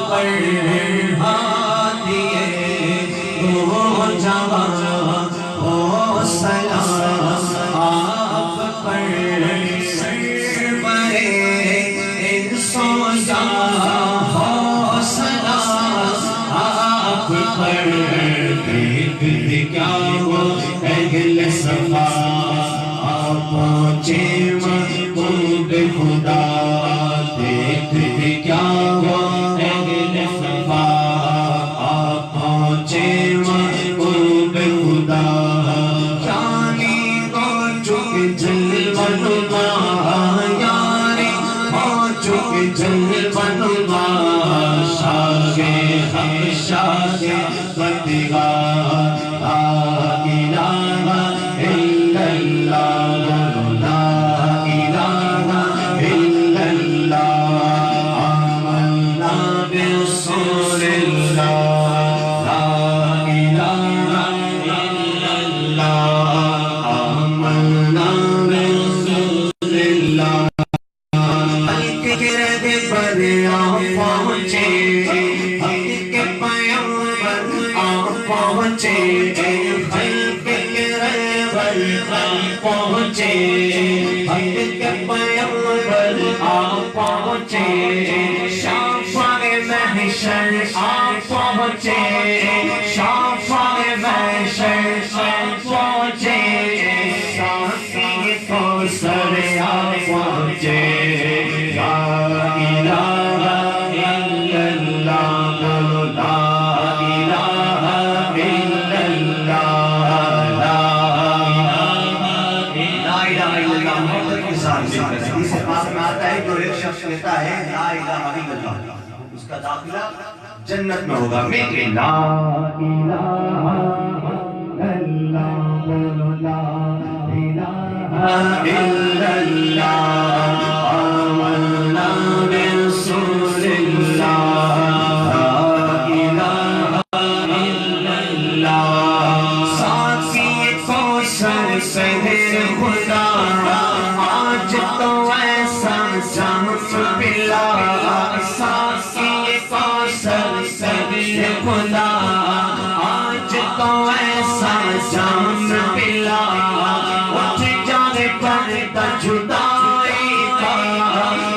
پر ہادیے دو جہاں ہو سلام آپ پر سرورے انس و جاں ہو سلام آپ پر دیکھتے کیا وہ اہل صفا آپ پہنچے محبوب خدا دیکھتے کیا وہ اہل صفا آپ پہنچے محبوب خدا یعنی ہو چکے جلوہ نما یعنی ہو چکے جلوہ نما شاہ حق شاہ بدگار لا الہ الا اللہ لا الہ الا اللہ آمنا برسول اللہ لا الہ الا اللہ آمنا برسول اللہ حق کے رد پر آپ پہنچے حق کے پیغمبر آپ پہنچے حق کے رہبر آپ پہنچے حق کے پیغمبر آپ پہنچے شافع محشر آپ پہنچے شافع محشر آپ پہنچے ساقی کوثر آپ پہنچے لا الہ الا اللہ لا الہ الا اللہ لا الہ الا اللہ محمد کے ساتھ حدیث پاک میں آتا ہے جو ایک شخص کہتا ہے لا الہ الا اللہ اس کا داخلہ جنت میں ہوگا میں کہ لا الہ الا اللہ لا الہ الا اللہ آمنا برسول اللہ لا الہ الا اللہ ساقی کوثر سحر خدا آج تو ایسا شمس پلا ساقی کوثر سحر خدا آج تو ایسا شمس پلا اٹھ جائے پردہ جدائی کا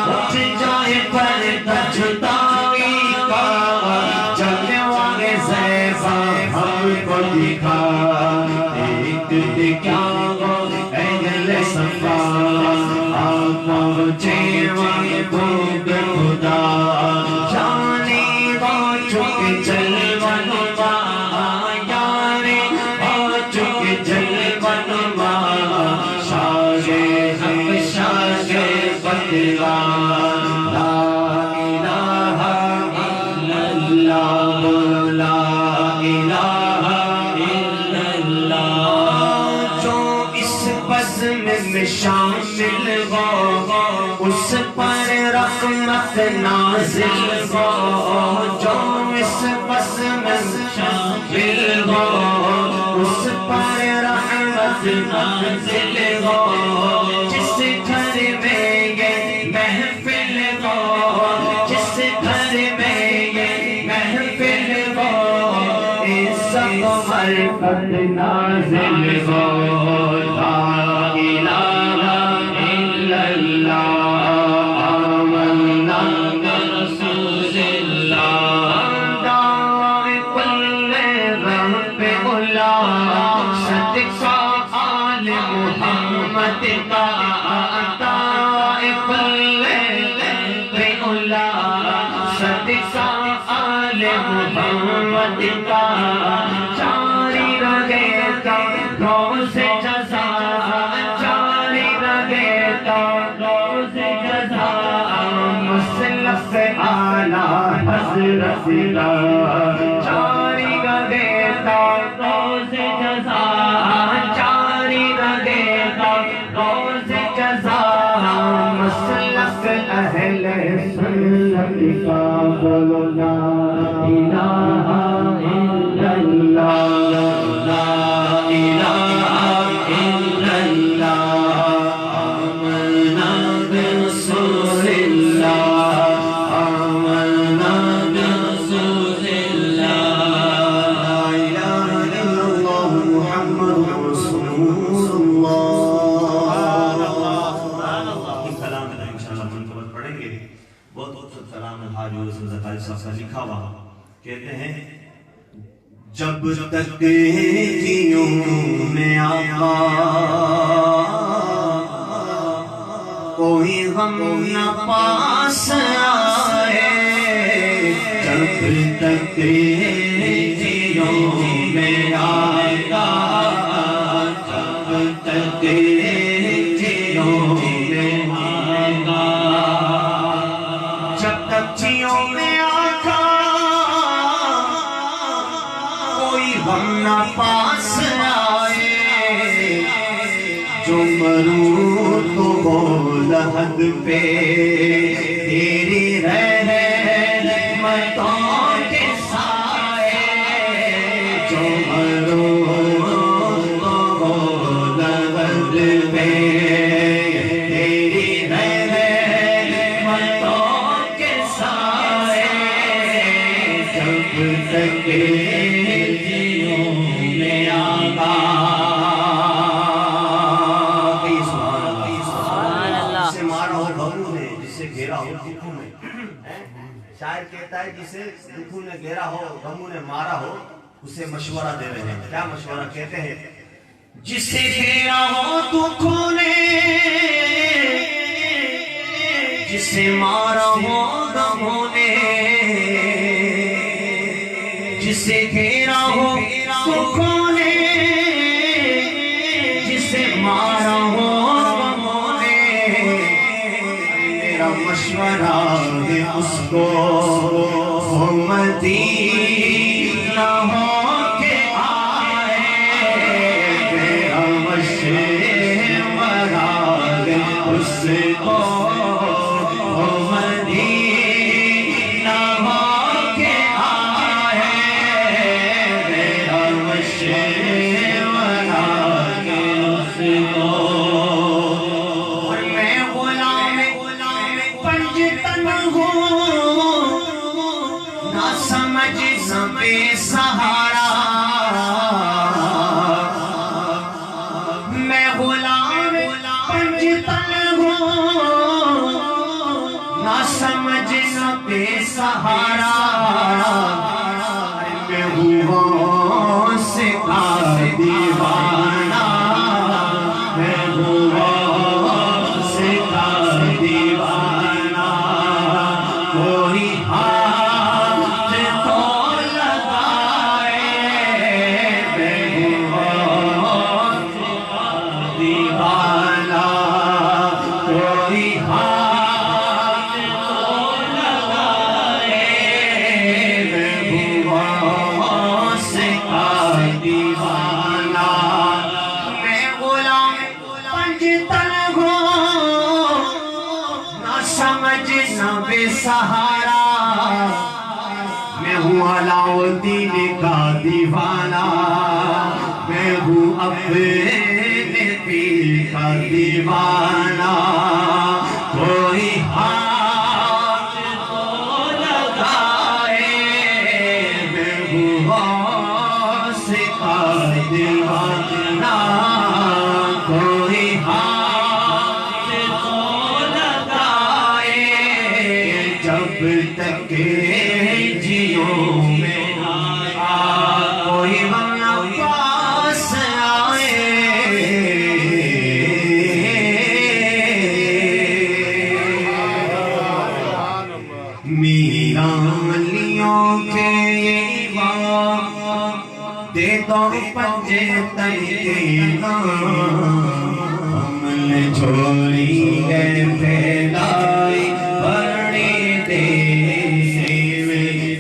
اٹھ جائے پردہ جدائی کا جلوہ زیبا ہم کو دکھا دیکھتے کیا وہ اہل صفا آپ پہنچے محبوب خدا جانے ہو چکے جلوہ نما یارے ہو چکے جلوہ نما شاہ حق شاہ بدگار لا الہ الا اللہ لا الہ الا اللہ جو اس بزم میں شامل ہو اس پر رحمت نازل ہو جو اس بزم میں شامل ہو اس پر رحمت نازل ہو جس گھر میں یہ محفل ہو جس گھر میں یہ محفل ہو عزت و برکت نازل ہو لا الہ الا اللہ آمنا برسول اللہ داعی کل رب علا صدقہ آل محمد کا داعی کل رب علا صدقہ آل محمد کا جاری رہے گا روز جزا جاری رہے گا روز جزا مسلک اعلیٰ حضرت کا جاری رہے گا روز جزا جاری رہے گا روز جزا مسلک اہل سنت کا بولو لا الہ الا اللہ لا الہ الا اللہ آمنا برسول اللہ آمنا بہت خوبصورت کلام الحاج یوسف زکریا صاحب کا لکھا ہوا، کہتے ہیں جب تک جیوں میں آقا کوئی غم نہ پاس آئے، جب تک جیوں میں آقا جب تک جیوں میں آقا جب تک جیوں میں آقا کوئی غم نہ پاس آئے، جو مروں تو وہ لحد پہ تیری رحمتوں کے سائے، جو مروں تو وہ لحد پہ تیری رحمتوں کے سائے، جب تک شاعر کہتا ہے جسے دکھوں نے گھیرا ہو غموں نے مارا ہو اسے مشورہ دے رہے ہیں۔ کیا مشورہ کہتے ہیں؟ جسے گھیرا ہو دکھوں نے، جسے مارا ہو غموں نے، جسے گھیرا ہو دکھوں نے، جسے مارا ہو غموں نے، میرا مشورہ ہے اس کو مدینہ ہو کے آئے، میرا مشورہ ہے اس کو مدینہ ہو کے آئے، میرا مشورہ ہے اس کو۔ بے سہارا میں غلام پنجتن ہوں، نہ سمجھ نہ بے سہارا، میں ہوں سکھا دیوانہ، میں ہوں سکھا دیوانہ، کوئی سہارا، میں ہوں علاؤالدین کا دیوانہ، میں ہوں اپنے پیر کا دیوانہ، کوئی ہاتھ تو لگائے، میں ہوں غوث کا دیوانہ، کوئی ہاتھ تو لگائے، جب تک جیوں میں کوئی غم نہ پاس آئے، میرالیوں کے دے دو پنجے تن کے نام، نے چھوڑی ہے پھیلائی بڑی دیر سے،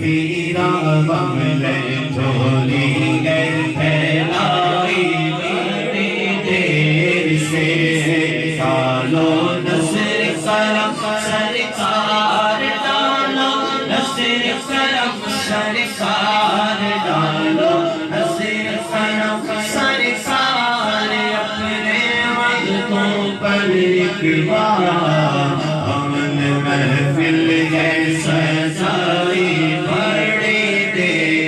میرا غم نے چھوڑی ہے پھیلائی بڑی دیر سے، ڈالو نصر کرم سرکار، ڈالو نصر کرم سرکار، ڈالو نصر کرم سرکار، اپنے وقتوں پر ایک بار امن محفل ہے سجائی بڑی دیر